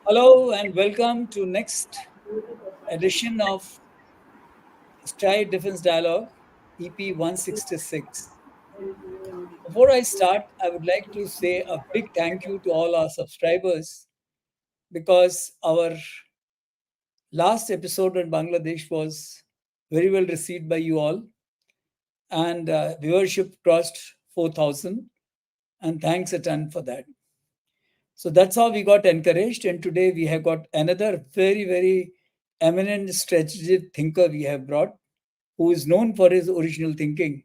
Hello and welcome to next edition of Stride Defense Dialogue, EP 166. Before I start, I would like to say a big thank you to all our subscribers because our last episode on Bangladesh was very well received by you all, and viewership crossed 4,000, and thanks a ton for that. So that's how we got encouraged. And today we have got another very, very eminent strategic thinker we have brought, who is known for his original thinking.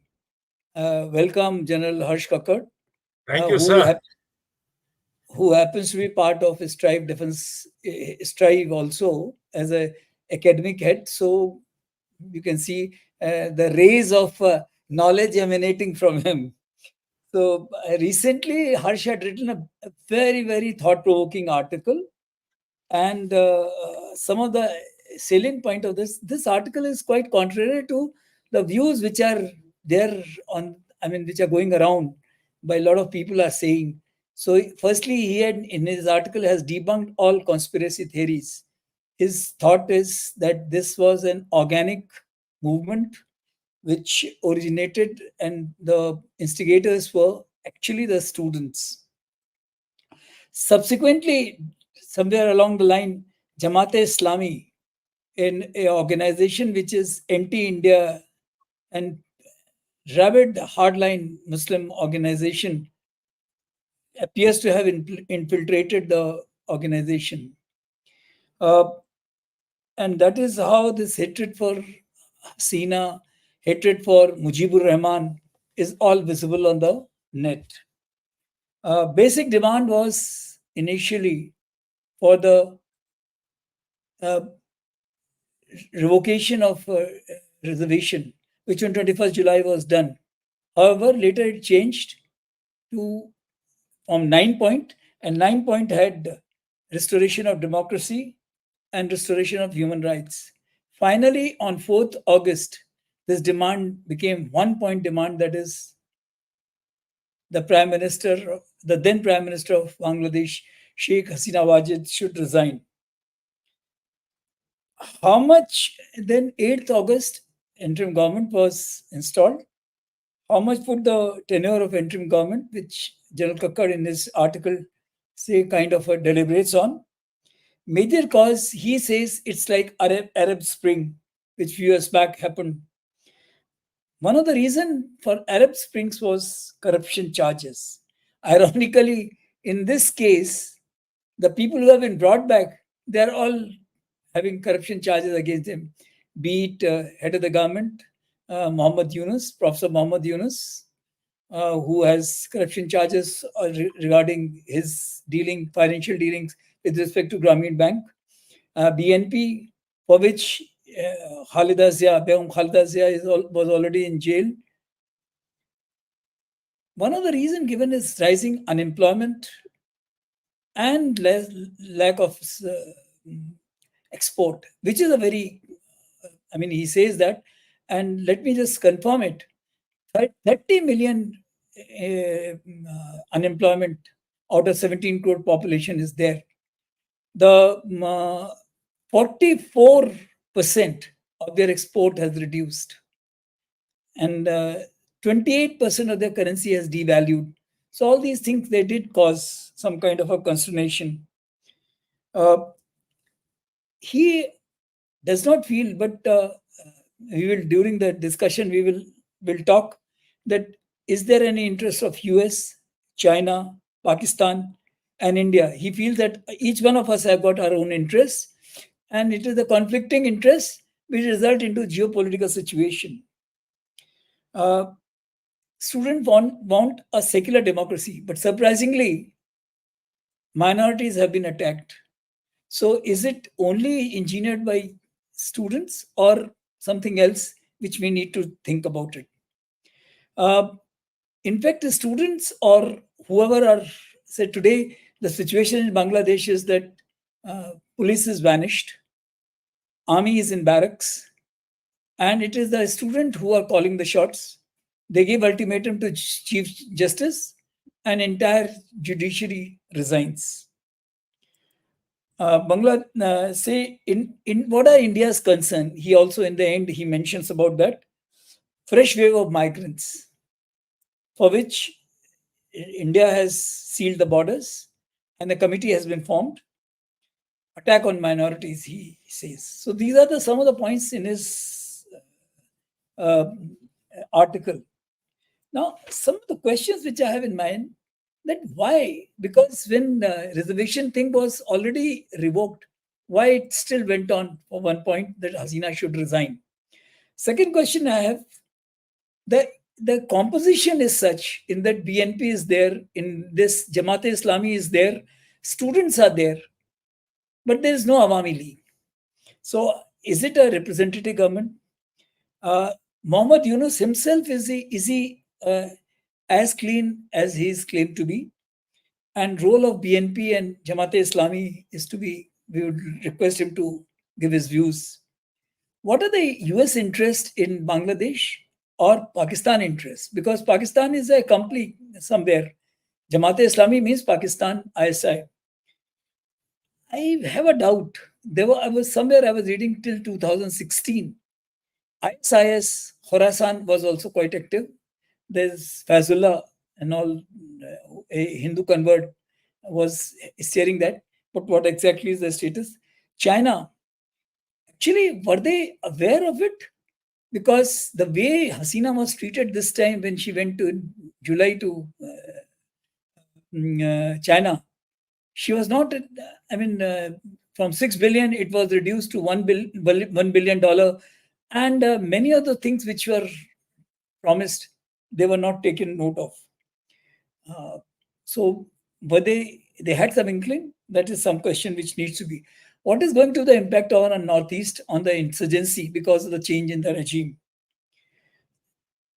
Welcome, General Harsh Kakkar, Thank uh, you, who, sir. hap- who happens to be part of Strive Defense Strive also as a academic head. So you can see the rays of knowledge emanating from him. So recently, Harsh had written a very, very thought-provoking article, and some of the salient point of this article is quite contrary to the views which are there on, I mean, which are going around by a lot of people are saying. So firstly, he had in his article has debunked all conspiracy theories. His thought is that this was an organic movement which originated, and the instigators were actually the students. Subsequently, somewhere along the line, Jamaat-e-Islami, in a organization which is anti-India and rabid hardline Muslim organization, appears to have infiltrated the organization. Uh, and that is how this hatred for Hasina, hatred for Mujibur Rahman is all visible on the net. Basic demand was initially for the uh, revocation of reservation, which on 21st July was done. However, later it changed to from 9 point, and 9 point had restoration of democracy and restoration of human rights. Finally, on 4th August, this demand became 1 point demand, that is, the then Prime Minister of Bangladesh, Sheikh Hasina Wajid, should resign. How much then 8th August, interim government was installed. How much would the tenure of interim government, which General Kakkar in his article say kind of deliberates on? Major cause, he says it's like Arab Spring, which few years back happened. One of the reason for Arab Springs was corruption charges. Ironically, in this case, the people who have been brought back, they're all having corruption charges against them, be it head of the government, Muhammad Yunus, Professor Muhammad Yunus, who has corruption charges regarding his financial dealings with respect to Grameen Bank, BNP, for which Khalida Zia, Begum Khalida Zia was already in jail. One of the reasons given is rising unemployment and lack of export, which is a very, I mean, he says that, and let me just confirm it. 30 million unemployment out of 17 crore population is there. The 44% of their export has reduced, and 28% of their currency has devalued. So all these things, they did cause some kind of a consternation. Uh, he does not feel, but we will, during the discussion, will talk that is there any interest of US, China, Pakistan, and India. He feels that each one of us have got our own interests, and it is the conflicting interests which result into geopolitical situation. Uh, Students want a secular democracy, but surprisingly, minorities have been attacked. So is it only engineered by students or something else which we need to think about it? Uh, in fact, the students or whoever are, say today, the situation in Bangladesh is that police is vanished, army is in barracks, and it is the student who are calling the shots. They give ultimatum to Chief Justice, and entire judiciary resigns. Say in what are India's concern? He also in the end he mentions about that fresh wave of migrants for which India has sealed the borders and the committee has been formed. Attack on minorities, he says. So these are some of the points in his uh, article. Now, some of the questions which I have in mind, that why? Because when the reservation thing was already revoked, why it still went on for one point that Hasina should resign? Second question I have, the the composition is such in that BNP is there, in this Jamaat-e-Islami is there, students are there, but there is no Awami League. So is it a representative government? Mohammad Yunus himself, is he as clean as he is claimed to be? And role of BNP and Jamaat-e-Islami is to be, we would request him to give his views. What are the US interests in Bangladesh or Pakistan interests? Because Pakistan is a complete somewhere. Jamaat-e-Islami means Pakistan, ISI. I have a doubt. I was somewhere I was reading till 2016. ISIS, Khorasan was also quite active. There's Fazullah and all, a Hindu convert was steering that. But what exactly is the status? China, actually, were they aware of it? Because the way Hasina was treated this time when she went to July to China, she was not, I mean, from 6 billion, it was reduced to $1 billion. And many other things which were promised, they were not taken note of. So were they had some inkling? That is some question which needs to be. What is going to the impact on Northeast on the insurgency because of the change in the regime?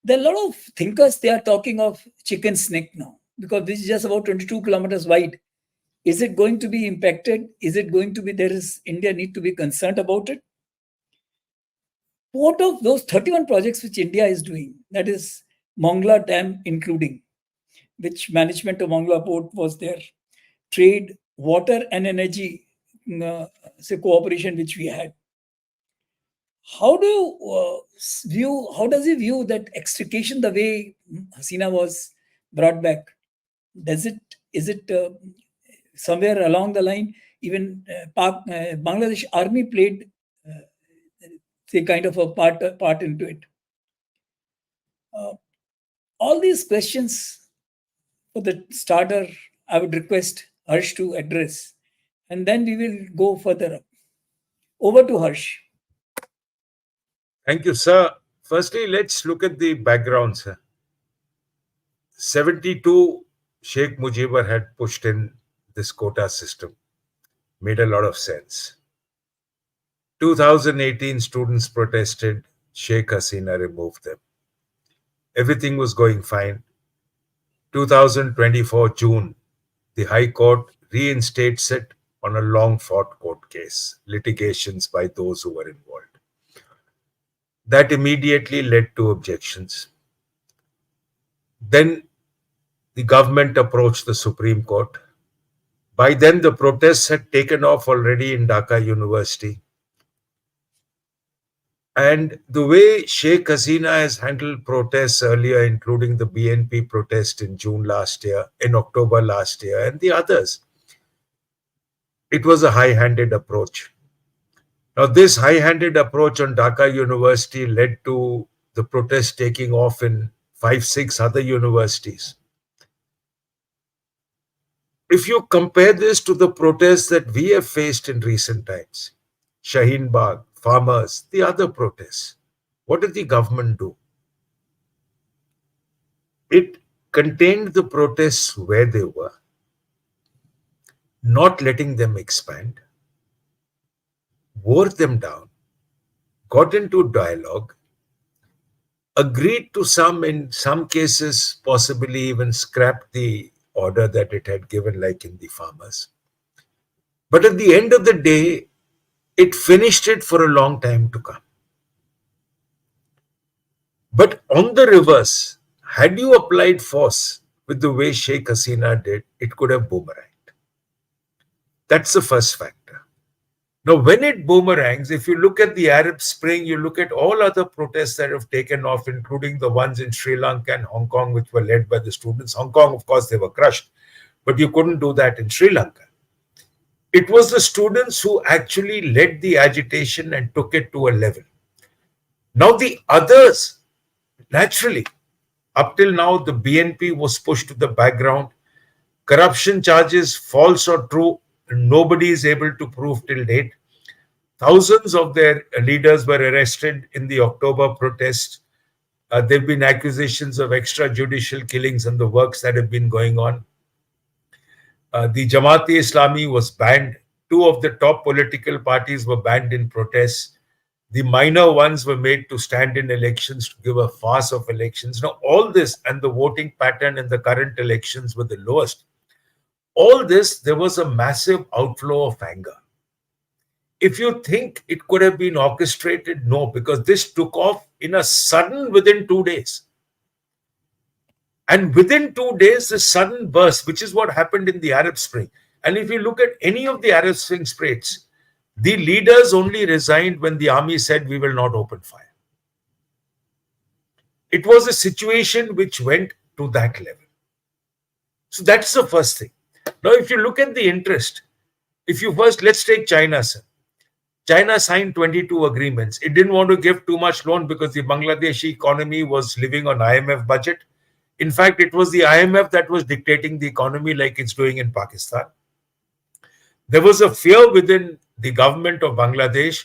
There are a lot of thinkers, they are talking of chicken snake now, because this is just about 22 kilometers wide. Is it going to be impacted? Is it going to be, India need to be concerned about it? What of those 31 projects which India is doing, that is Mongla Dam including, which management of Mongla Port was there, trade, water and energy, say cooperation which we had. How do you how does he view that extrication the way Hasina was brought back? Is it somewhere along the line, even Bangladesh army played say kind of a part into it? All these questions, for the starter, I would request Harsh to address, and then we will go further up. Over to Harsh. Thank you, sir. Firstly, let's look at the background, sir. 72, Sheikh Mujibur had pushed in this quota system. Made a lot of sense. 2018, students protested. Sheikh Hasina removed them. Everything was going fine. 2024, June, the High Court reinstates it on a long-fought court case, litigations by those who were involved. That immediately led to objections. Then the government approached the Supreme Court. By then, the protests had taken off already in Dhaka University. And the way Sheikh Hasina has handled protests earlier, including the BNP protest in October last year, and the others, it was a high-handed approach. Now, this high-handed approach on Dhaka University led to the protest taking off in 5-6 other universities. If you compare this to the protests that we have faced in recent times, Shaheen Bagh, farmers, the other protests, what did the government do? It contained the protests where they were, not letting them expand, wore them down, got into dialogue, agreed to in some cases, possibly even scrapped the order that it had given, like in the farmers. But at the end of the day, it finished it for a long time to come. But on the reverse, had you applied force with the way Sheikh Hasina did, it could have boomeranged. That's the first factor. Now, when it boomerangs, if you look at the Arab Spring, you look at all other protests that have taken off, including the ones in Sri Lanka and Hong Kong, which were led by the students. Hong Kong, of course, they were crushed, but you couldn't do that in Sri Lanka. It was the students who actually led the agitation and took it to a level. Now, the others, naturally, up till now, the BNP was pushed to the background. Corruption charges, false or true, nobody is able to prove till date. Thousands of their leaders were arrested in the October protest. There have been accusations of extrajudicial killings and the works that have been going on. The Jamaat-e-Islami was banned. Two of the top political parties were banned in protests. The minor ones were made to stand in elections to give a farce of elections. Now, all this and the voting pattern in the current elections were the lowest. All this, there was a massive outflow of anger. If you think it could have been orchestrated, no, because this took off in a sudden within 2 days. And within 2 days, the sudden burst, which is what happened in the Arab Spring. And if you look at any of the Arab Spring spreads, the leaders only resigned when the army said, we will not open fire. It was a situation which went to that level. So that's the first thing. Now, if you look at the interest, let's take China, sir. China signed 22 agreements. It didn't want to give too much loan because the Bangladeshi economy was living on IMF budget. In fact, it was the IMF that was dictating the economy like it's doing in Pakistan. There was a fear within the government of Bangladesh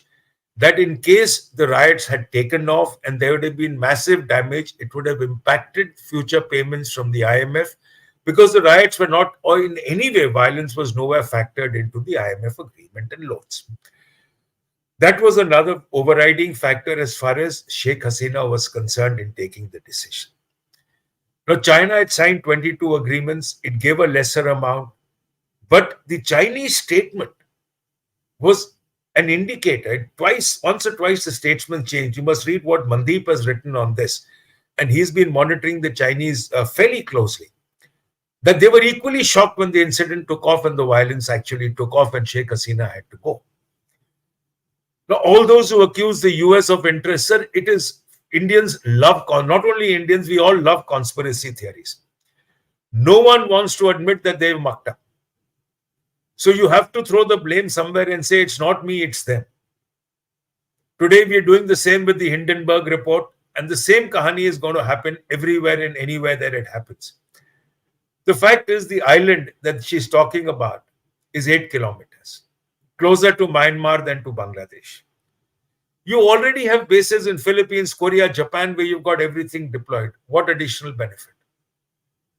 that in case the riots had taken off and there would have been massive damage, it would have impacted future payments from the IMF because the riots were not, or in any way, violence was nowhere factored into the IMF agreement and loans. That was another overriding factor as far as Sheikh Hasina was concerned in taking the decision. Now, China had signed 22 agreements. It gave a lesser amount. But the Chinese statement was an indicator. Once or twice, the statesman changed. You must read what Mandeep has written on this. And he's been monitoring the Chinese fairly closely. That they were equally shocked when the incident took off and the violence actually took off and Sheikh Hasina had to go. Now, all those who accuse the US of interest, sir, it is Indians love, not only Indians, we all love conspiracy theories. No one wants to admit that they've mucked up. So you have to throw the blame somewhere and say, it's not me, it's them. Today, we are doing the same with the Hindenburg report, and the same kahani is going to happen everywhere and anywhere that it happens. The fact is, the island that she's talking about is 8 kilometers, closer to Myanmar than to Bangladesh. You already have bases in Philippines, Korea, Japan, where you've got everything deployed. What additional benefit?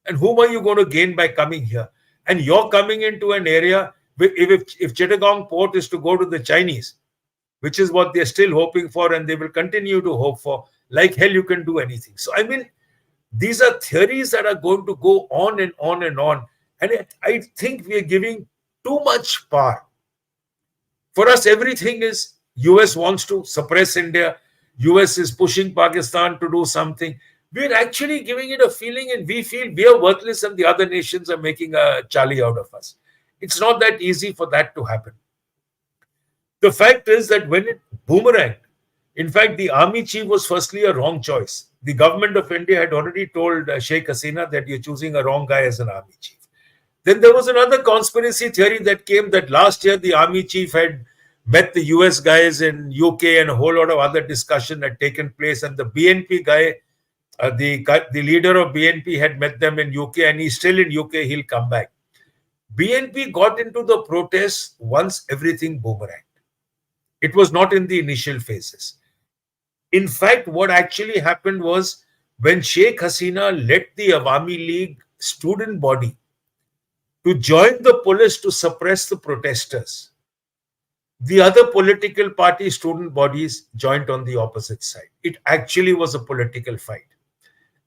And whom are you going to gain by coming here? And you're coming into an area, if Chittagong port is to go to the Chinese, which is what they're still hoping for and they will continue to hope for, like hell you can do anything. So, I mean, these are theories that are going to go on and on and on. And I think we are giving too much power. For us, everything is US wants to suppress India. US is pushing Pakistan to do something. We're actually giving it a feeling and we feel we are worthless and the other nations are making a Charlie out of us. It's not that easy for that to happen. The fact is that when it boomeranged, in fact, the army chief was firstly a wrong choice. The government of India had already told Sheikh Hasina that you're choosing a wrong guy as an army chief. Then there was another conspiracy theory that came that last year the army chief had met the US guys in UK and a whole lot of other discussion had taken place. And the BNP guy, the leader of BNP had met them in UK and he's still in UK, he'll come back. BNP got into the protests once everything boomeranged. It was not in the initial phases. In fact, what actually happened was when Sheikh Hasina led the Awami League student body to join the police to suppress the protesters, the other political party student bodies joined on the opposite side. It actually was a political fight.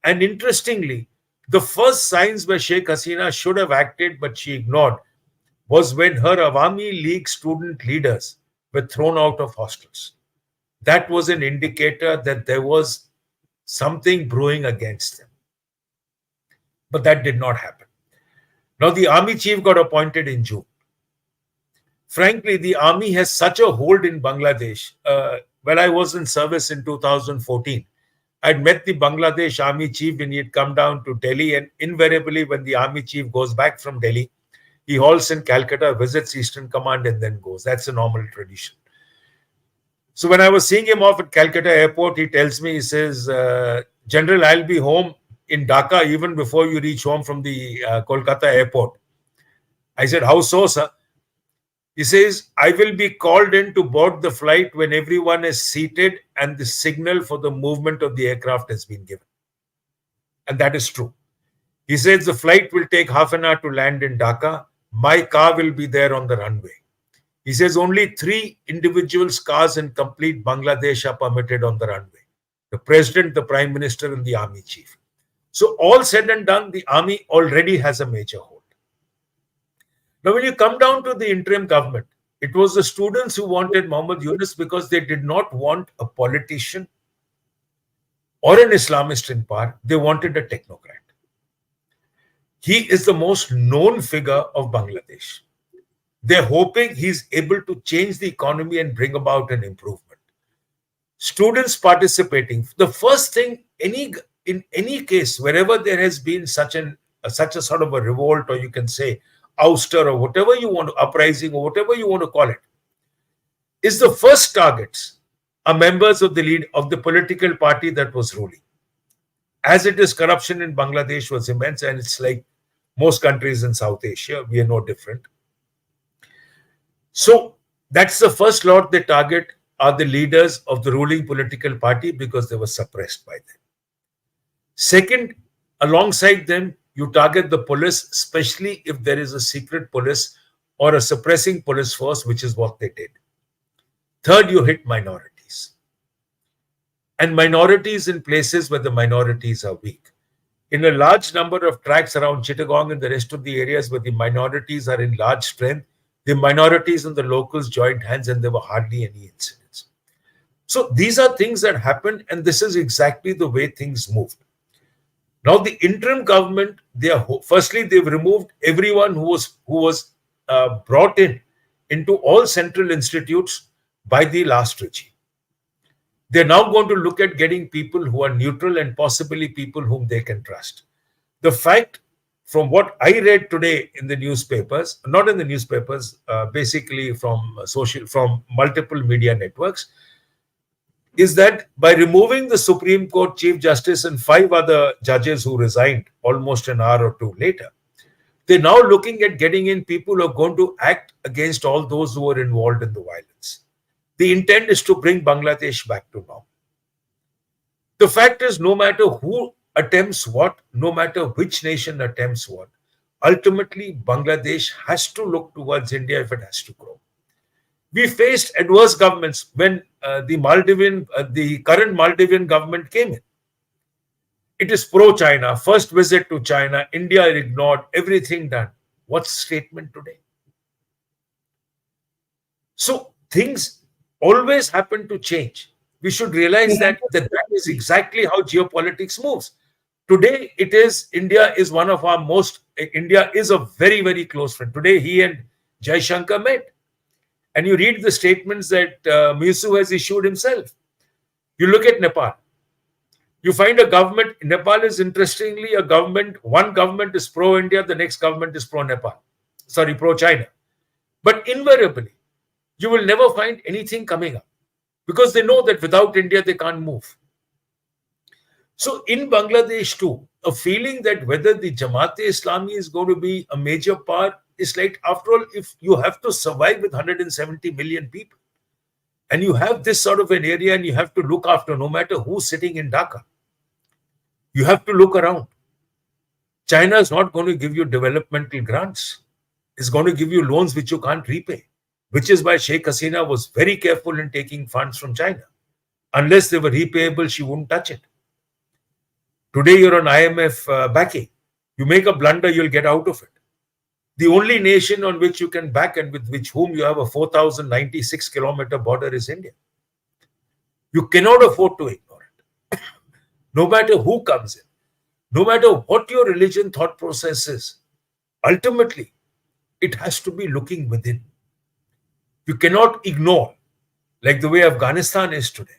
And interestingly, the first signs where Sheikh Hasina should have acted, but she ignored, was when her Awami League student leaders were thrown out of hostels. That was an indicator that there was something brewing against them. But that did not happen. Now, the army chief got appointed in June. Frankly, the army has such a hold in Bangladesh. When I was in service in 2014, I'd met the Bangladesh army chief when he had come down to Delhi, and invariably, when the army chief goes back from Delhi, he halts in Calcutta, visits Eastern Command, and then goes. That's a normal tradition. So when I was seeing him off at Calcutta airport, he tells me, he says, General, I'll be home in Dhaka even before you reach home from the Kolkata airport. I said, how so, sir? He says, I will be called in to board the flight when everyone is seated and the signal for the movement of the aircraft has been given. And that is true. He says the flight will take half an hour to land in Dhaka. My car will be there on the runway. He says only 3 individuals' cars in complete Bangladesh are permitted on the runway: the president, the prime minister, and the army chief. So all said and done, the army already has a major hold. Now, when you come down to the interim government, it was the students who wanted Mohammed Yunus because they did not want a politician or an Islamist in power. They wanted a technocrat. He is the most known figure of Bangladesh. They're hoping he's able to change the economy and bring about an improvement. Students participating. The first thing, in any case, wherever there has been such a sort of a revolt, or you can say ouster, or whatever you want to, uprising, or whatever you want to call it, is the first targets are members of the political party that was ruling. As it is, corruption in Bangladesh was immense, and it's like most countries in South Asia. We are no different. So that's the first lot they target, are the leaders of the ruling political party, because they were suppressed by them. Second, alongside them, you target the police, especially if there is a secret police or a suppressing police force, which is what they did. Third, you hit minorities. And minorities in places where the minorities are weak. In a large number of tracts around Chittagong and the rest of the areas where the minorities are in large strength, the minorities and the locals joined hands, and there were hardly any incidents. So these are things that happened, and this is exactly the way things moved. Now, the interim government, firstly, they've removed everyone who was brought into all central institutes by the last regime. They're now going to look at getting people who are neutral and possibly people whom they can trust. The fact, from what I read today in the newspapers, not in the newspapers, basically from multiple media networks, is that by removing the Supreme Court Chief Justice and 5 other judges who resigned almost an hour or two later, they're now looking at getting in people who are going to act against all those who were involved in the violence. The intent is to bring Bangladesh back to normal. The fact is, no matter who attempts what, no matter which nation attempts what, ultimately Bangladesh has to look towards India if it has to grow. We faced adverse governments when the current Maldivian government came in. It is pro-China, first visit to China, India ignored, everything done. What's the statement today? So things always happen to change. We should realize that is exactly how geopolitics moves. Today, India is a very, very close friend. Today, he and Jaishankar met. And you read the statements that Misu has issued himself. You look at Nepal. You find a government. Nepal is interestingly a government. One government is pro-India, the next government is pro-Nepal. Sorry, pro-China. But invariably, you will never find anything coming up, because they know that without India, they can't move. So in Bangladesh too, a feeling that whether the Jamaat-e-Islami is going to be a major part is like, after all, if you have to survive with 170 million people, and you have this sort of an area and you have to look after, no matter who's sitting in Dhaka, you have to look around. China is not going to give you developmental grants. It's going to give you loans which you can't repay, which is why Sheikh Hasina was very careful in taking funds from China. Unless they were repayable, she wouldn't touch it. Today, you're on IMF backing. You make a blunder, you'll get out of it. The only nation on which you can back and with whom you have a 4,096-kilometer border is India. You cannot afford to ignore it. No matter who comes in, no matter what your religion thought process is, ultimately, it has to be looking within. You cannot ignore, like the way Afghanistan is today.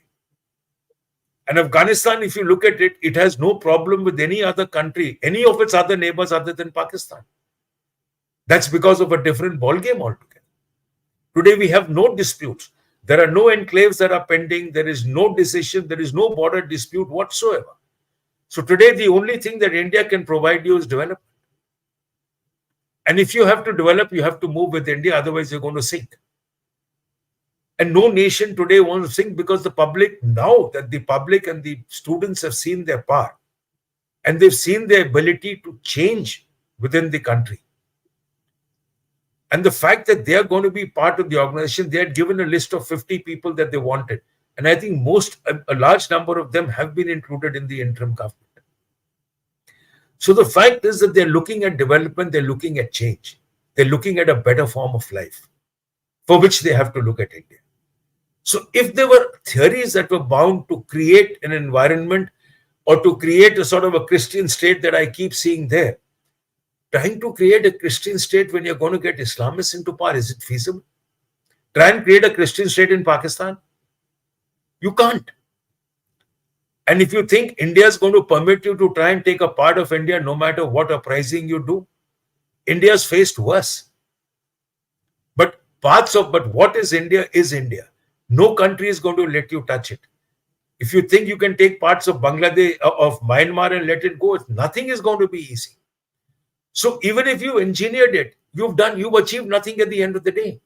And Afghanistan, if you look at it, it has no problem with any other country, any of its other neighbors other than Pakistan. That's because of a different ballgame altogether. Today, we have no disputes. There are no enclaves that are pending. There is no decision. There is no border dispute whatsoever. So today, the only thing that India can provide you is development. And if you have to develop, you have to move with India. Otherwise, you're going to sink. And no nation today wants to sink because the public, now that the public and the students have seen their part and they've seen their ability to change within the country. And the fact that they are going to be part of the organization, they had given a list of 50 people that they wanted. And I think a large number of them have been included in the interim government. So the fact is that they're looking at development, they're looking at change. They're looking at a better form of life, for which they have to look at India. So if there were theories that were bound to create an environment or to create a sort of a Christian state that I keep seeing there, trying to create a Christian state when you're going to get Islamists into power, is it feasible? Try and create a Christian state in Pakistan. You can't. And if you think India is going to permit you to try and take a part of India no matter what uprising you do, India's faced worse. But what is India is India. No country is going to let you touch it. If you think you can take parts of Bangladesh, of Myanmar and let it go, nothing is going to be easy. So even if you engineered it, you've achieved nothing at the end of the day.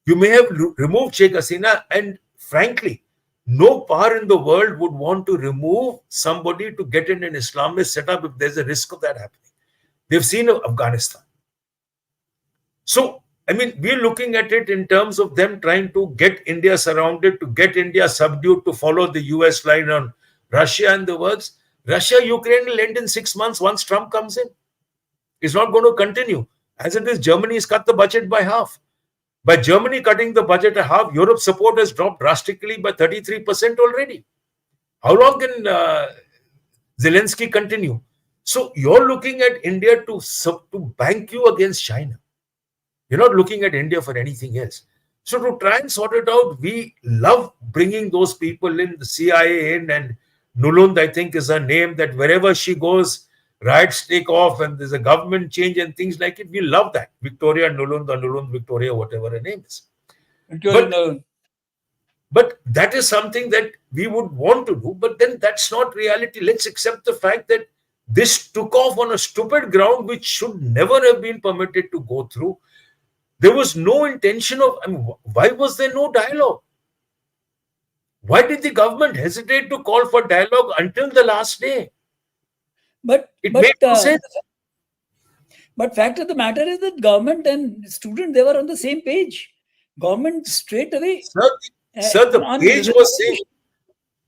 You may have removed Sheikh Hasina, and frankly, no power in the world would want to remove somebody to get in an Islamist setup if there's a risk of that happening. They've seen Afghanistan. So, I mean, we're looking at it in terms of them trying to get India surrounded, to get India subdued, to follow the US line on Russia and the works. Russia, Ukraine will end in 6 months once Trump comes in. It's not going to continue. As it is, Germany has cut the budget by half. By Germany cutting the budget by half, Europe's support has dropped drastically by 33% already. How long can Zelensky continue? So you're looking at India to bank you against China. You're not looking at India for anything else. So to try and sort it out, we love bringing those people in, the CIA in, and Nulund, I think, is her name, that wherever she goes, riots take off and there's a government change and things like it. We love that. Victoria Nulund or Nulund Victoria, whatever her name is. But that is something that we would want to do. But then that's not reality. Let's accept the fact that this took off on a stupid ground which should never have been permitted to go through. There was no intention of, why was there no dialogue? Why did the government hesitate to call for dialogue until the last day? But made no sense. But fact of the matter is that government and student, they were on the same page. Government straight away. Sir, the page was same.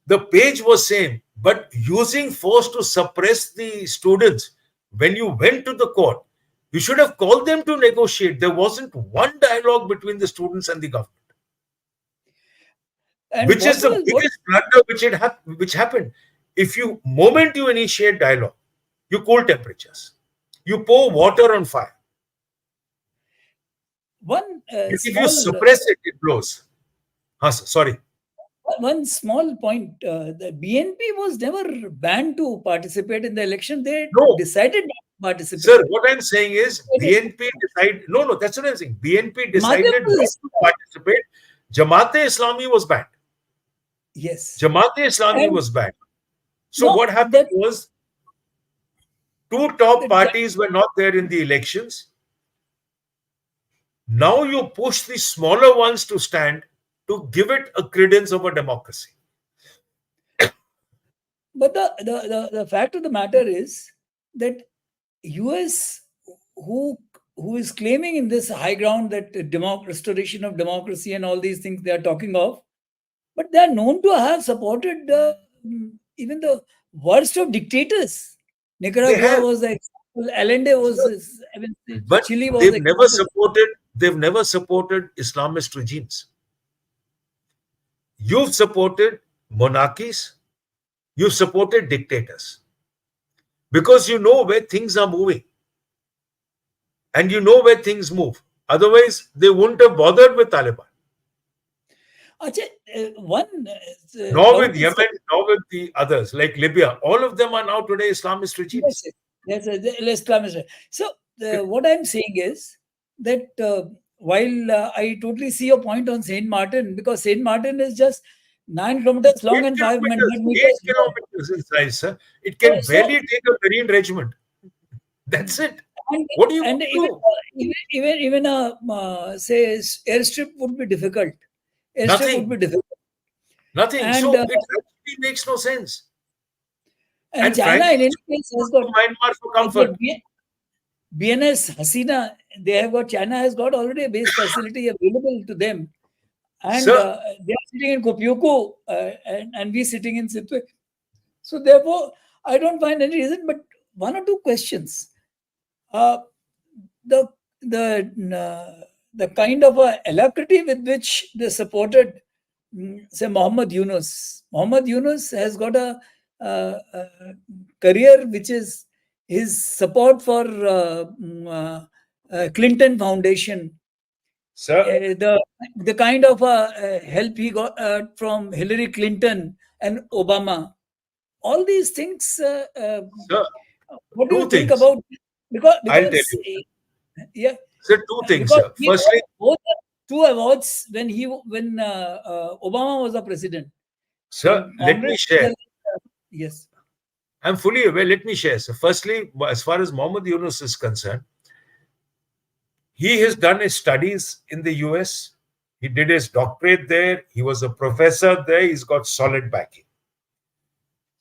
The page was same. But using force to suppress the students, when you went to the court, you should have called them to negotiate. There wasn't one dialogue between the students and the government. And which is the biggest blunder which happened. Moment you initiate dialogue, you cool temperatures. You pour water on fire. If you suppress it, it blows. Sorry. One small point. The BNP was never banned to participate in the election. They decided not to participate. Sir, what I'm saying is BNP decided. No, that's what I'm saying. BNP decided not to participate. Jamaat-e-Islami was banned. Yes. Jamaat-e-Islami was banned. So what happened was, two top parties were not there in the elections. Now you push the smaller ones to stand to give it a credence of a democracy. But the fact of the matter is that US, who is claiming in this high ground that restoration of democracy and all these things they are talking of, but they are known to have supported even the worst of dictators. Nicaragua was the example. Allende was. But Chile was they've never supported Islamist regimes. You've supported monarchies. You've supported dictators. Because you know where things are moving. And you know where things move. Otherwise, they wouldn't have bothered with Taliban. Achha, one Nor with doubt is Yemen, nor with the others, like Libya. All of them are now today Islamist regimes. yes, Islamist. So what I'm saying is that while I totally see your point on Saint Martin, because Saint Martin is just 9 kilometers long 8 and 500 kilometers, 8 meters long. kilometers in size, sir. It can So, barely take a Marine regiment. That's it. and, What do you and want to even do? even a say airstrip would be difficult. Airstrip would Nothing. be difficult. Nothing. And So it actually makes no sense. And China frankly, in any case has got Myanmar for comfort. BNS Hasina. They have got, China has got already a base facility available to them, and Sir, they are sitting in Kopyuku, and we sitting in Sitwe. So therefore, I don't find any reason. But one or two questions. The the kind of alacrity with which they supported, say, Muhammad Yunus. Muhammad Yunus has got a career which is his support for Clinton Foundation. sir, The kind of help he got from Hillary Clinton and Obama. All these things. sir, What do you two think things. about? I'll tell Because you. yeah, Sir, two things, because sir. he got Firstly, both the two awards when Obama was the president. sir, let me Congress, share. yes. I'm fully aware. Let me share. So, firstly, as far as Mohammed Yunus is concerned, he has done his studies in the US. He did his doctorate there. He was a professor there. He's got solid backing.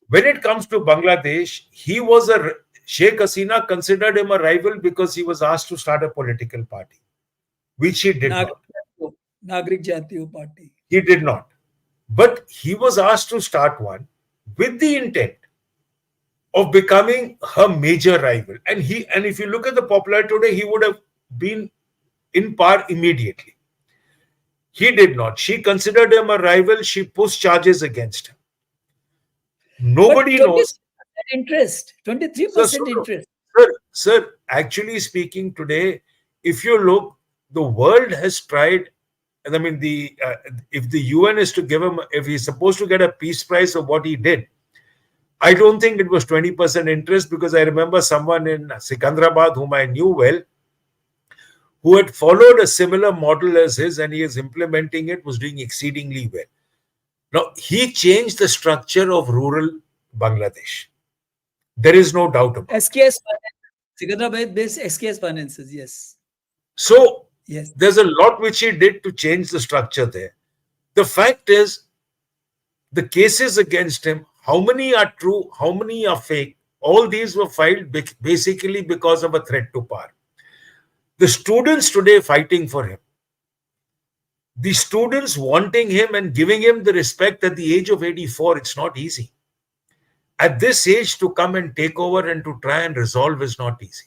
When it comes to Bangladesh, he was a Sheikh Hasina considered him a rival because he was asked to start a political party, which he did not. Nagrik Jatiyo Party. He did not. But he was asked to start one with the intent of becoming her major rival. And if you look at the popularity today, he would have been in par immediately. He did not. She considered him a rival. She pushed charges against him. Nobody knows. 23% interest. Sir, actually speaking, today, if you look, the world has tried. And I mean, if the UN is to give him, if he's supposed to get a peace prize of what he did, I don't think it was 20% interest, because I remember someone in Sikandrabad whom I knew well, who had followed a similar model as his, and he is implementing it, was doing exceedingly well. Now, he changed the structure of rural Bangladesh. There is no doubt about it. SKS Sikandrabad-based SKS finances, yes. So, yes, there's a lot which he did to change the structure there. The fact is, the cases against him, how many are true, how many are fake, all these were filed basically because of a threat to power. The students today fighting for him, the students wanting him and giving him the respect at the age of 84, it's not easy. At this age, to come and take over and to try and resolve is not easy.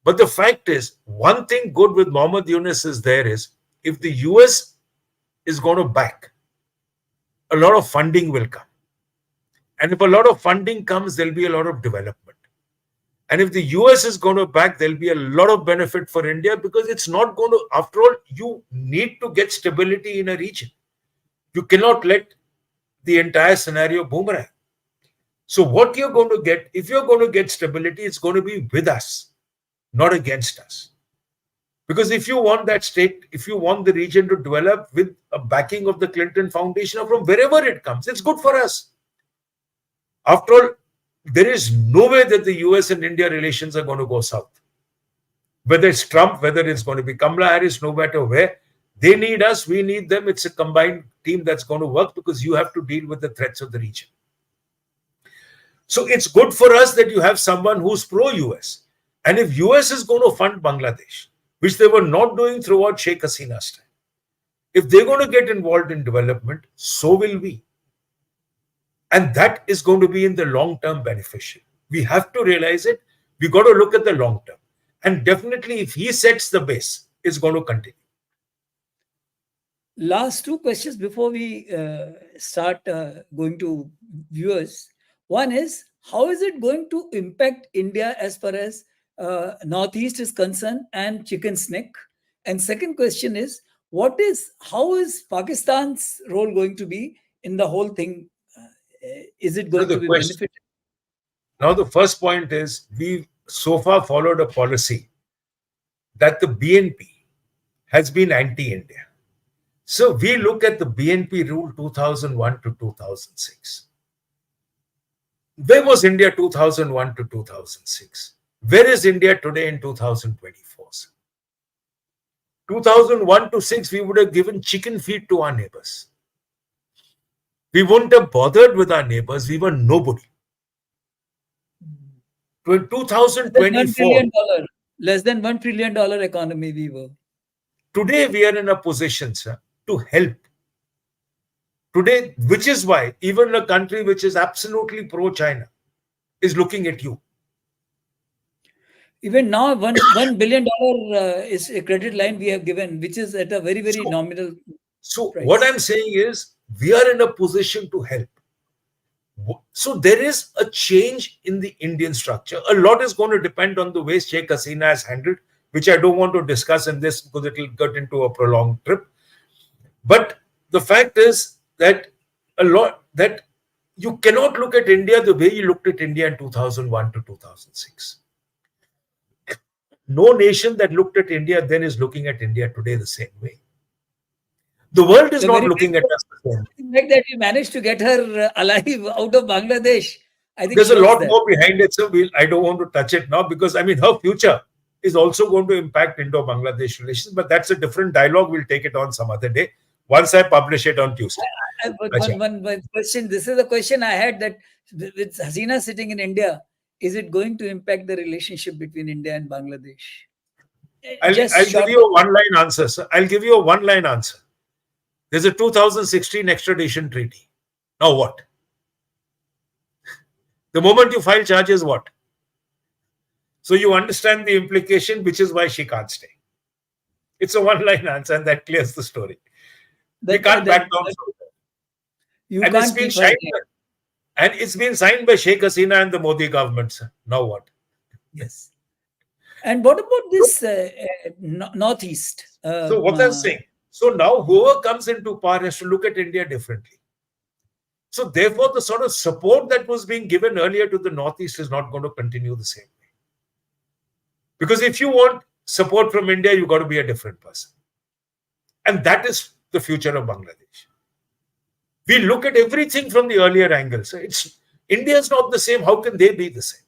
But the fact is, one thing good with Mohammed Yunus is there is, if the US is going to back, a lot of funding will come. And if a lot of funding comes, there'll be a lot of development. And if the US is going to back, there'll be a lot of benefit for India, because it's not going to, after all, you need to get stability in a region. You cannot let the entire scenario boomerang. So what you're going to get, if you're going to get stability, it's going to be with us, not against us. Because if you want that state, if you want the region to develop with a backing of the Clinton Foundation or from wherever it comes, it's good for us. After all, there is no way that the US and India relations are going to go south. Whether it's Trump, whether it's going to be Kamala Harris, no matter where, they need us, we need them. It's a combined team that's going to work, because you have to deal with the threats of the region. So it's good for us that you have someone who's pro-US. And if US is going to fund Bangladesh, which they were not doing throughout Sheikh Hasina's time, if they're going to get involved in development, so will we. And that is going to be in the long term beneficial. We have to realize it. We got to look at the long term. And definitely, if he sets the base, it's going to continue. Last two questions before we start going to viewers. One is, how is it going to impact India as far as Northeast is concerned and chicken's neck? And second question is, how is Pakistan's role going to be in the whole thing? Is it So going to the be question beneficial? now, the first point is we so far followed a policy that the BNP has been anti-India. So we look at the BNP rule 2001 to 2006. Where was India 2001 to 2006? Where is India today in 2024? 2001 to 6, we would have given chicken feed to our neighbors. We wouldn't have bothered with our neighbors. We were nobody. In $1 2024, trillion, less than $1 trillion economy we were. today we are in a position, sir, to help. Today, which is why even a country which is absolutely pro-China is looking at you. Even now, $1 billion is a credit line we have given, which is at a very, very So, nominal so what price. I'm saying is we are in a position to help. So there is a change in the Indian structure. A lot is going to depend on the way Sheikh Hasina has handled, which I don't want to discuss in this because it will get into a prolonged trip. But the fact is that you cannot look at India the way you looked at India in 2001 to 2006. No nation that looked at India then is looking at India today the same way. The world is The not very looking at us the same way. fact that we managed to get her alive out of Bangladesh, I think There's a shows lot that. more behind it, so I don't want to touch it now because I mean her future is also going to impact Indo-Bangladesh relations, but that's a different dialogue. We'll take it on some other day once I publish it on Tuesday. But one question. This is a question I had, that with Hasina sitting in India, is it going to impact the relationship between India and Bangladesh? I'll give you a one-line answer, sir. I'll give you a one-line answer. There's a 2016 extradition treaty. Now what? The moment you file charges, what? So you understand the implication, which is why she can't stay. It's a one-line answer, and that clears the story. We can't back down from that. You And can't keep her. And it's been signed by Sheikh Hasina and the Modi government, sir. Now what? Yes. And what about this Northeast? So what I'm saying, so now whoever comes into power has to look at India differently. So therefore, the sort of support that was being given earlier to the Northeast is not going to continue the same way. Because if you want support from India, you've got to be a different person. And that is the future of Bangladesh. We look at everything from the earlier angle. So India is not the same. How can they be the same?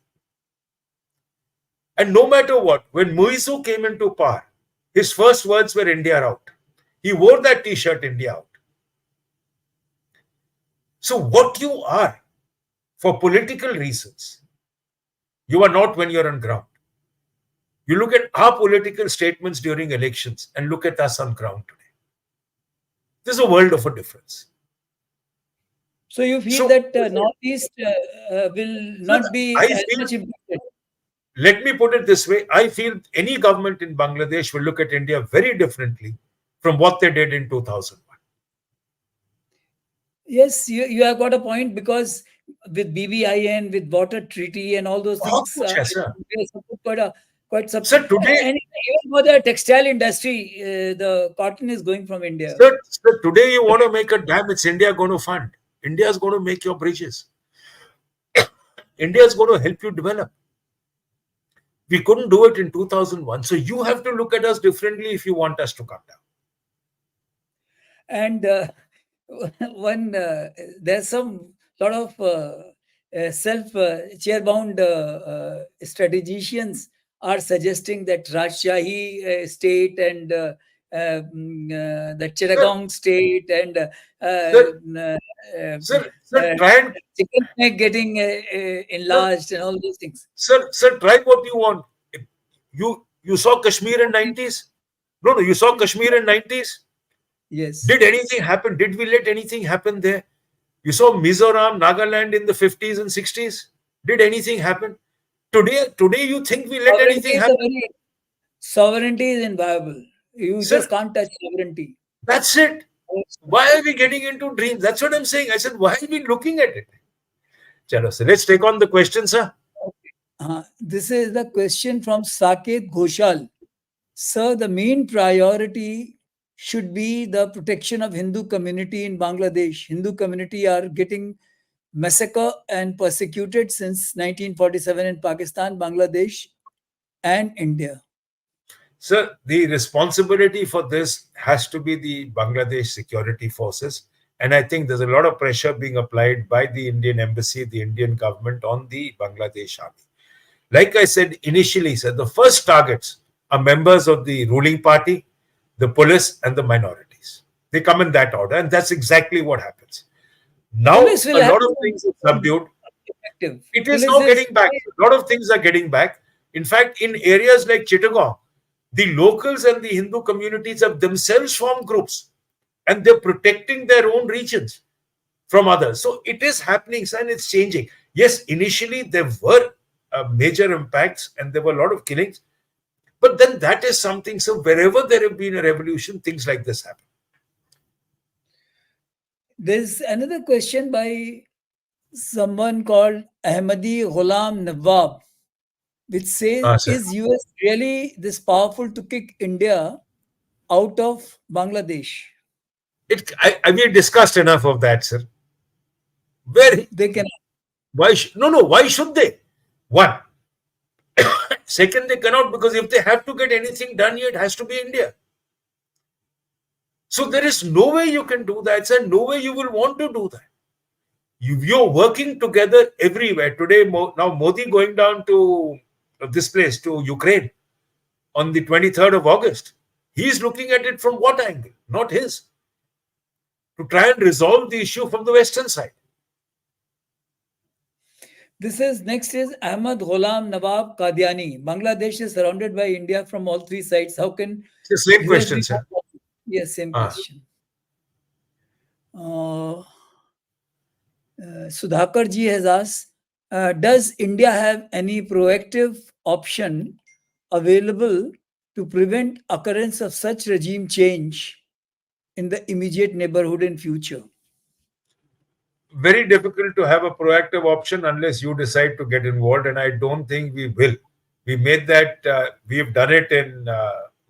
And no matter what, when Muizu came into power, his first words were India out. He wore that t-shirt, India out. So what you are, for political reasons, you are not when you're on ground. You look at our political statements during elections and look at us on ground today. There's a world of a difference. So you feel that Northeast will not be as much impacted? Let me put it this way. I feel any government in Bangladesh will look at India very differently from what they did in 2001. Yes, you have got a point, because with BBIN, with water treaty and all those things, quite Sir, today, and even for the textile industry, the cotton is going from India. Sir, today you want to make a dam, it's India going to fund. India is going to make your bridges. India is going to help you develop. We couldn't do it in 2001. So you have to look at us differently if you want us to come down. And there's some sort of self-chair-bound strategicians are suggesting that Rajshahi state and the Chittagong state and chicken neck getting enlarged and all those things. Sir, try what you want. You saw Kashmir in 90s? No, you saw Kashmir in 90s? Yes. Did anything happen? Did we let anything happen there? You saw Mizoram, Nagaland in the 50s and 60s? Did anything happen? Today you think we let anything happen? Sovereignty is inviolable. You just can't touch sovereignty. That's it. Why are we getting into dreams? That's what I'm saying. I said, why are we looking at it? Chalo, so let's take on the question, sir. Okay. This is the question from Saket Ghoshal. Sir, the main priority should be the protection of Hindu community in Bangladesh. Hindu community are getting massacred and persecuted since 1947 in Pakistan, Bangladesh, and India. Sir, the responsibility for this has to be the Bangladesh security forces. And I think there's a lot of pressure being applied by the Indian embassy, the Indian government on the Bangladesh army. Like I said initially, sir, the first targets are members of the ruling party, the police, and the minorities. They come in that order, and that's exactly what happens. Now, Police a will have lot of to things are subdued. effective. It is Police now is getting back. A lot of things are getting back. In fact, in areas like Chittagong, the locals and the Hindu communities have themselves formed groups, and they're protecting their own regions from others. So it is happening, and it's changing. Yes, initially there were major impacts and there were a lot of killings, but then that is something. So wherever there have been a revolution, things like this happen. There's another question by someone called Ahmadi Ghulam Nawab, which says, Sir. is US really this powerful to kick India out of Bangladesh? We discussed enough of that, sir. Where? They can. Why? No. Why should they? One. Second, they cannot, because if they have to get anything done here, it has to be India. So there is no way you can do that, and no way you will want to do that. You're working together everywhere. Today, now Modi going down to this place, to Ukraine, on the 23rd of August. He's looking at it from what angle? Not his. To try and resolve the issue from the Western side. Next is Ahmad Ghulam Nawab Qadiani. Bangladesh is surrounded by India from all three sides. How can It's the same US question, be sir. Yes, same question. Sudhakar ji has asked, does India have any proactive option available to prevent occurrence of such regime change in the immediate neighborhood in future? Very difficult to have a proactive option unless you decide to get involved, and I don't think we will. We made that, we've done it in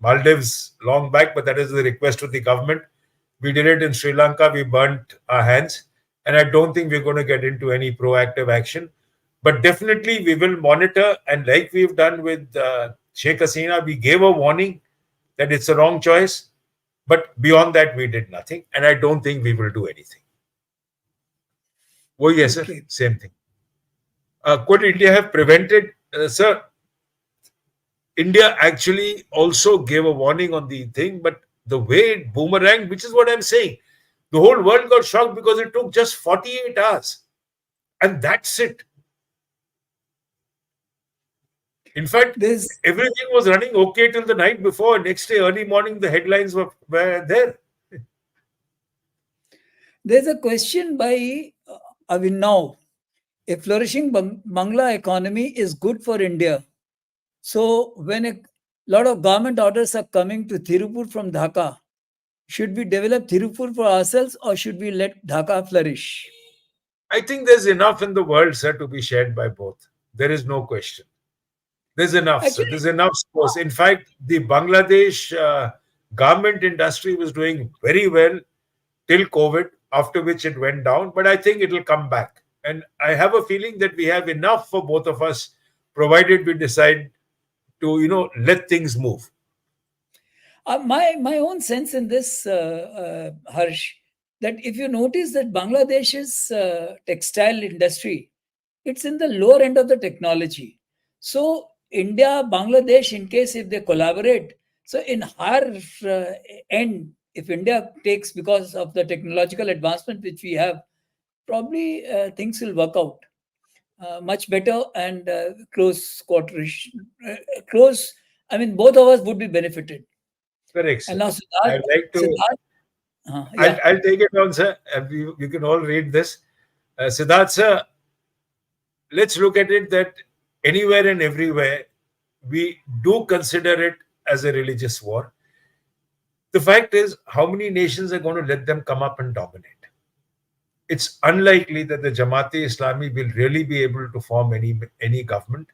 Maldives long back, but that is the request of the government. We did it in Sri Lanka, we burnt our hands, and I don't think we're going to get into any proactive action. But definitely we will monitor, and like we've done with Sheikh Hasina, we gave a warning that it's a wrong choice, but beyond that we did nothing, and I don't think we will do anything. Oh, yes, sir. Same thing. Could India have prevented? Sir, India actually also gave a warning on the thing, but the way it boomeranged, which is what I'm saying, the whole world got shocked because it took just 48 hours. And that's it. In fact, everything was running okay till the night before. Next day, early morning, the headlines were there. There's a question by Avinav. A flourishing Bangla economy is good for India. So when a lot of government orders are coming to Tirupur from Dhaka, should we develop Tirupur for ourselves or should we let Dhaka flourish? I think there's enough in the world, sir, to be shared by both. There is no question. There's enough, sir. There's enough space. In fact, the Bangladesh garment industry was doing very well till COVID, after which it went down. But I think it'll come back. And I have a feeling that we have enough for both of us, provided we decide to, let things move. My own sense in this, Harsh, that if you notice that Bangladesh's textile industry, it's in the lower end of the technology. So India, Bangladesh, in case if they collaborate, so in higher end, if India takes, because of the technological advancement which we have, probably things will work out much better and close quarterish. I mean, both of us would be benefited. Correct, sir. And now, I'd like to. I'll take it on, sir. You can all read this. Siddharth, sir, let's look at it that anywhere and everywhere, we do consider it as a religious war. The fact is, how many nations are going to let them come up and dominate? It's unlikely that the Jamaat-e-Islami will really be able to form any government.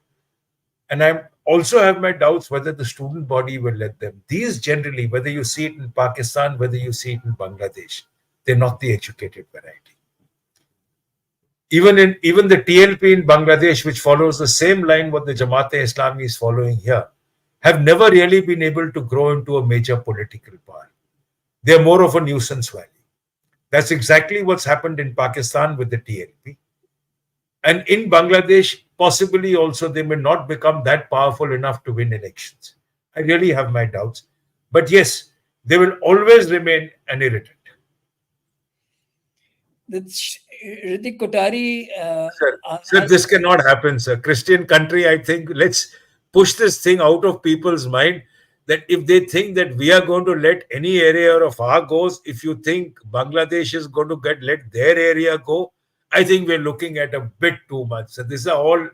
And I'm also have my doubts whether the student body will let them. These generally, whether you see it in Pakistan, whether you see it in Bangladesh, they're not the educated variety. Even the TLP in Bangladesh, which follows the same line what the Jamaat-e-Islami is following here, have never really been able to grow into a major political power. They're more of a nuisance value. That's exactly what's happened in Pakistan with the TLP. And in Bangladesh, possibly also they may not become that powerful enough to win elections. I really have my doubts. But yes, they will always remain an irritant. Ritik Kotari. Sir, this cannot happen, sir. Christian country, I think, let's push this thing out of people's mind that if they think that we are going to let any area of our goes, if you think Bangladesh is going to let their area go, I think we're looking at a bit too much. So these are all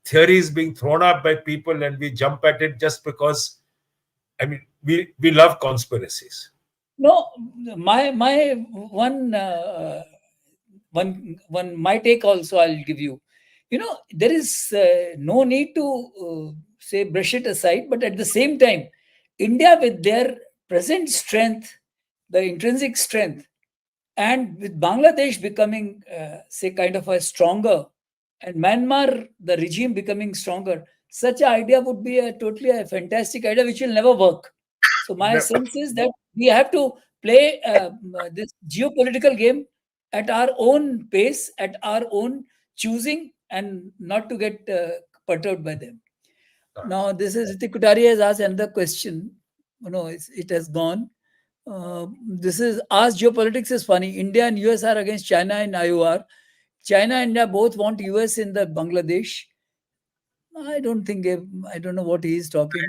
theories being thrown up by people and we jump at it just because, I mean, we love conspiracies. No, my one my take also I'll give you. There is no need to say brush it aside, but at the same time, India with their present strength, the intrinsic strength, and with Bangladesh becoming, say, kind of a stronger, and Myanmar, the regime becoming stronger, such an idea would be a totally a fantastic idea which will never work. So my sense is that we have to play this geopolitical game at our own pace, at our own choosing, and not to get perturbed by them. Now, this is Ritik Kutari has asked another question. No, it has gone. This is Ask Geopolitics is funny. India and US are against China in IOR. China and India both want US in the Bangladesh. I don't know what he is talking.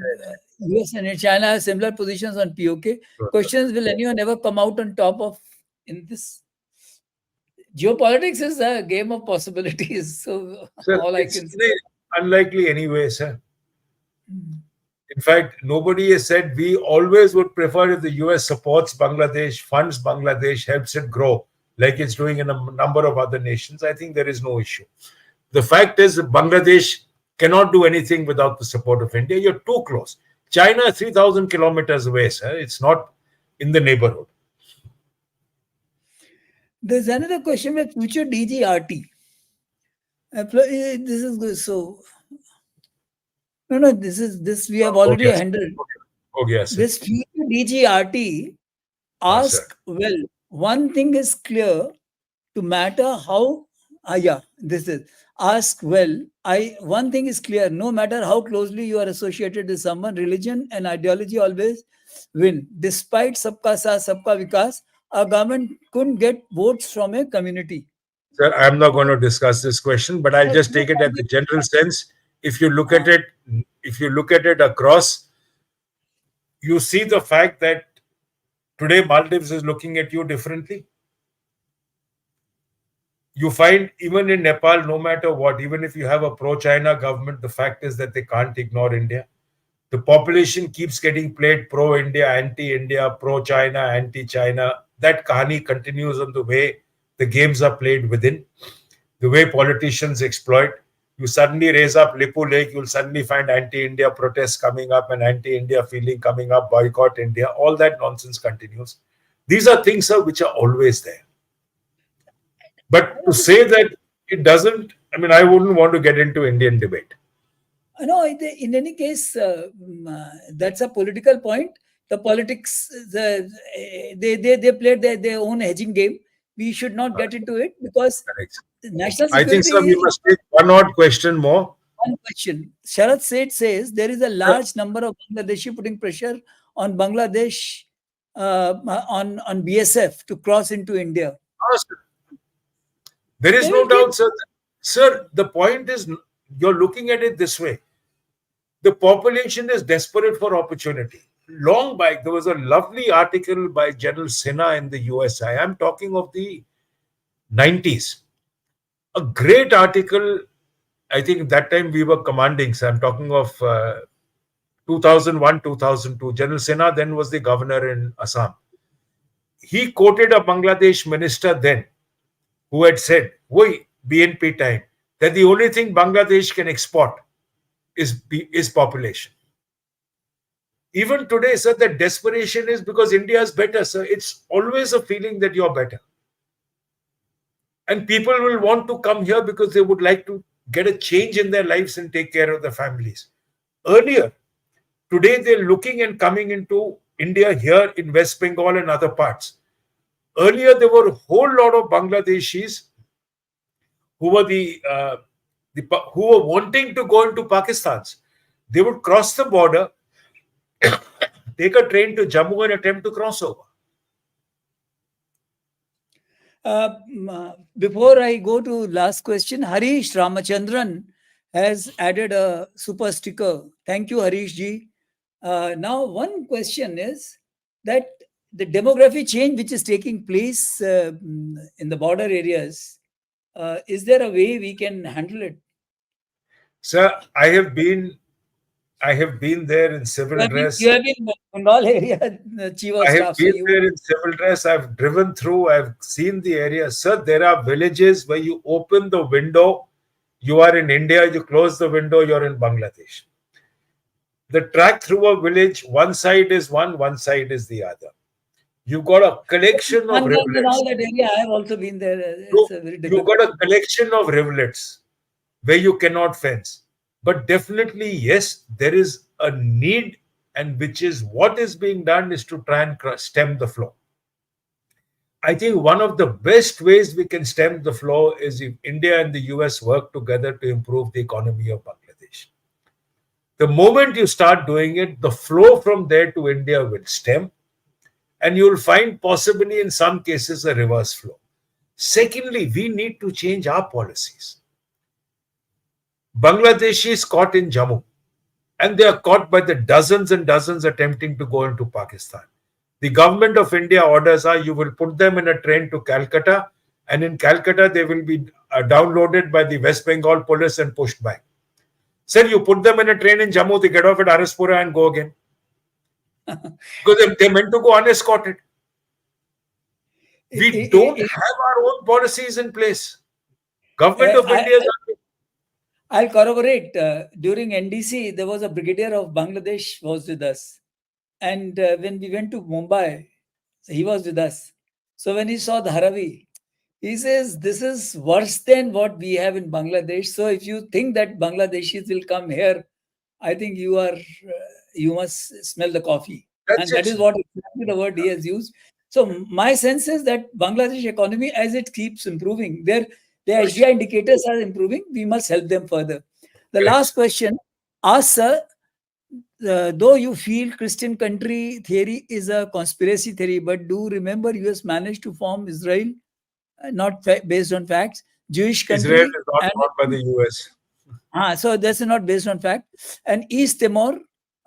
US and China have similar positions on POK. Questions: will anyone ever come out on top of in this? Geopolitics is a game of possibilities. So sir, all I can say. Unlikely anyway, sir. In fact, nobody has said we always would prefer if the US supports Bangladesh, funds Bangladesh, helps it grow, like it's doing in a number of other nations. I think there is no issue. The fact is that Bangladesh cannot do anything without the support of India. You're too close. China is 3,000 kilometers away, sir. It's not in the neighborhood. There's another question with future DGRT. This is good. So, no, this we have already handled. Oh, yes. This future DGRT ask, well, one thing is clear to matter how, this is ask, well, one thing is clear, no matter how closely you are associated with someone, religion and ideology always win. Despite Sabka Saath, Sabka Vikas, our government couldn't get votes from a community. Sir, I'm not going to discuss this question, but I'll just take it at the general sense. If you look at it across, you see the fact that today Maldives is looking at you differently. You find even in Nepal, no matter what, even if you have a pro-China government, the fact is that they can't ignore India. The population keeps getting played pro-India, anti-India, pro-China, anti-China. That kahani continues on the way the games are played within, the way politicians exploit. You suddenly raise up Lipu Lake, you'll suddenly find anti-India protests coming up and anti-India feeling coming up, boycott India. All that nonsense continues. These are things, sir, which are always there. But to say that it doesn't, I mean, I wouldn't want to get into Indian debate. No, in any case, that's a political point. The politics, they played their own hedging game. We should not get into it because national security. I think, sir, we must take one odd question more. One question. Sharath Seth says there is a large number of Bangladeshi putting pressure on Bangladesh, on BSF to cross into India. There is no doubt, sir. Sir, the point is, you're looking at it this way. The population is desperate for opportunity. Long back, there was a lovely article by General Sinha in the US. I am talking of the 90s. A great article. I think that time we were commanding. So I'm talking of 2001, 2002. General Sinha then was the governor in Assam. He quoted a Bangladesh minister then who had said, BNP time, that the only thing Bangladesh can export is population. Even today, sir, the desperation is because India is better, sir. It's always a feeling that you're better. And people will want to come here because they would like to get a change in their lives and take care of their families. Earlier, today they're looking and coming into India here in West Bengal and other parts. Earlier, there were a whole lot of Bangladeshis who were who were wanting to go into Pakistan. They would cross the border, take a train to Jammu and attempt to cross over. Before I go to last question, Harish Ramachandran has added a super sticker. Thank you, Harish ji. Now, one question is that the demography change which is taking place in the border areas, is there a way we can handle it? Sir, I have been there in civil dress. You have been in Bengal area, chief of I have staff. been there in civil dress. I've driven through. I've seen the area. Sir, there are villages where you open the window, you are in India. You close the window, you're in Bangladesh. The track through a village, one side is one side is the other. You've got a collection of rivulets. In all that area, I have also been there. It's a very You've got a collection of rivulets where you cannot fence. But definitely, yes, there is a need, and which is what is being done is to try and stem the flow. I think one of the best ways we can stem the flow is if India and the US work together to improve the economy of Bangladesh. The moment you start doing it, the flow from there to India will stem, and you'll find possibly in some cases a reverse flow. Secondly, we need to change our policies. Bangladeshis caught in Jammu, and they are caught by the dozens and dozens attempting to go into Pakistan. The government of India orders are you will put them in a train to Calcutta, and in Calcutta they will be downloaded by the West Bengal police and pushed back. Sir, you put them in a train in Jammu, they get off at Araspura and go again. Because they're meant to go unescorted. We don't have our own policies in place. Government of India is... I'll corroborate. During NDC, there was a brigadier of Bangladesh was with us. And when we went to Mumbai, he was with us. So when he saw Dharavi, he says, this is worse than what we have in Bangladesh. So if you think that Bangladeshis will come here, I think you must smell the coffee. And that is what exactly the word he has used. So my sense is that Bangladesh economy, as it keeps improving, the HDI indicators are improving. We must help them further. The last question, sir, though you feel Christian country theory is a conspiracy theory, but do remember US managed to form Israel, not based on facts. Jewish country. Israel is not bought by the US. So that's not based on fact. And East Timor.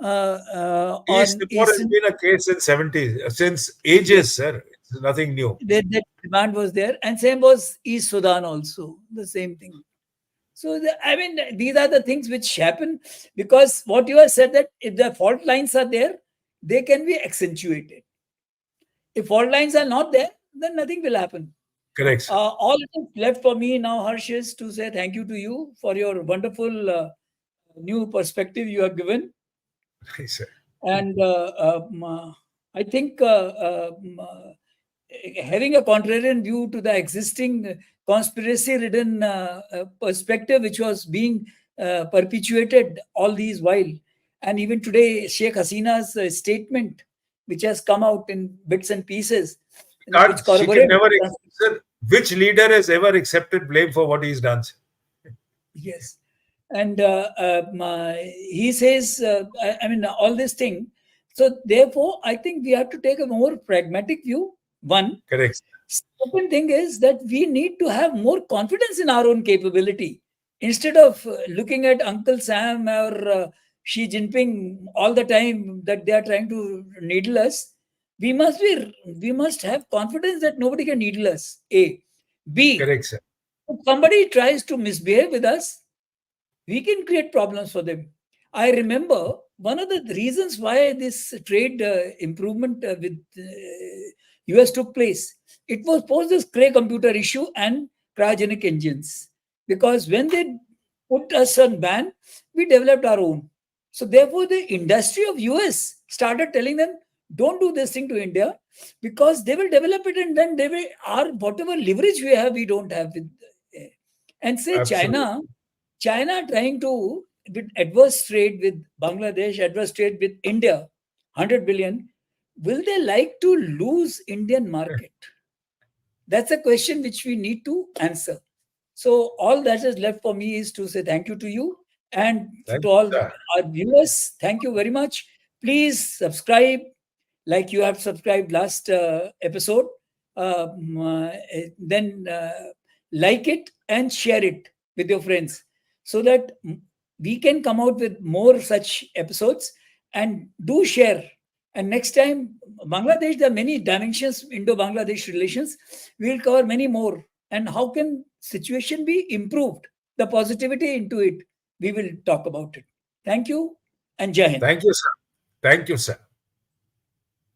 East Timor has been a case in 70s, since ages, sir. It's nothing new. That demand was there. And same was East Sudan also, the same thing. So, these are the things which happen, because what you have said, that if the fault lines are there, they can be accentuated. If fault lines are not there, then nothing will happen. Correct, sir. All it is left for me now, Harsh, is to say thank you to you for your wonderful new perspective you have given. Yes, sir. And I think having a contrarian view to the existing conspiracy-ridden perspective which was being perpetuated all these while, and even today, Sheikh Hasina's statement, which has come out in bits and pieces, which corroborate. Sir, which leader has ever accepted blame for what he's done? Yes. And he says, all this thing. So therefore, I think we have to take a more pragmatic view. One. Correct. Second thing is that we need to have more confidence in our own capability. Instead of looking at Uncle Sam or Xi Jinping all the time that they are trying to needle us, we must have confidence that nobody can needle us. A. B. Correct, sir. If somebody tries to misbehave with us, we can create problems for them. I remember one of the reasons why this trade improvement with US took place. It was post this Cray computer issue and cryogenic engines. Because when they put us on ban, we developed our own. So therefore, the industry of US started telling them, don't do this thing to India, because they will develop it, and then they will, our whatever leverage we have, we don't have with. And say Absolutely. China trying to, with adverse trade with Bangladesh, adverse trade with India, 100 billion, will they like to lose Indian market? That's a question which we need to answer. So all that is left for me is to say thank you to you, and Thank to you, all sir. our viewers. Thank you very much. Please subscribe, like you have subscribed last episode. Then like it and share it with your friends, so that we can come out with more such episodes. And do share. And next time, Bangladesh, there are many dimensions Indo-Bangladesh relations. We will cover many more. And how can situation be improved? The positivity into it. We will talk about it. Thank you and Jai Hind. Thank you, sir. Thank you, sir.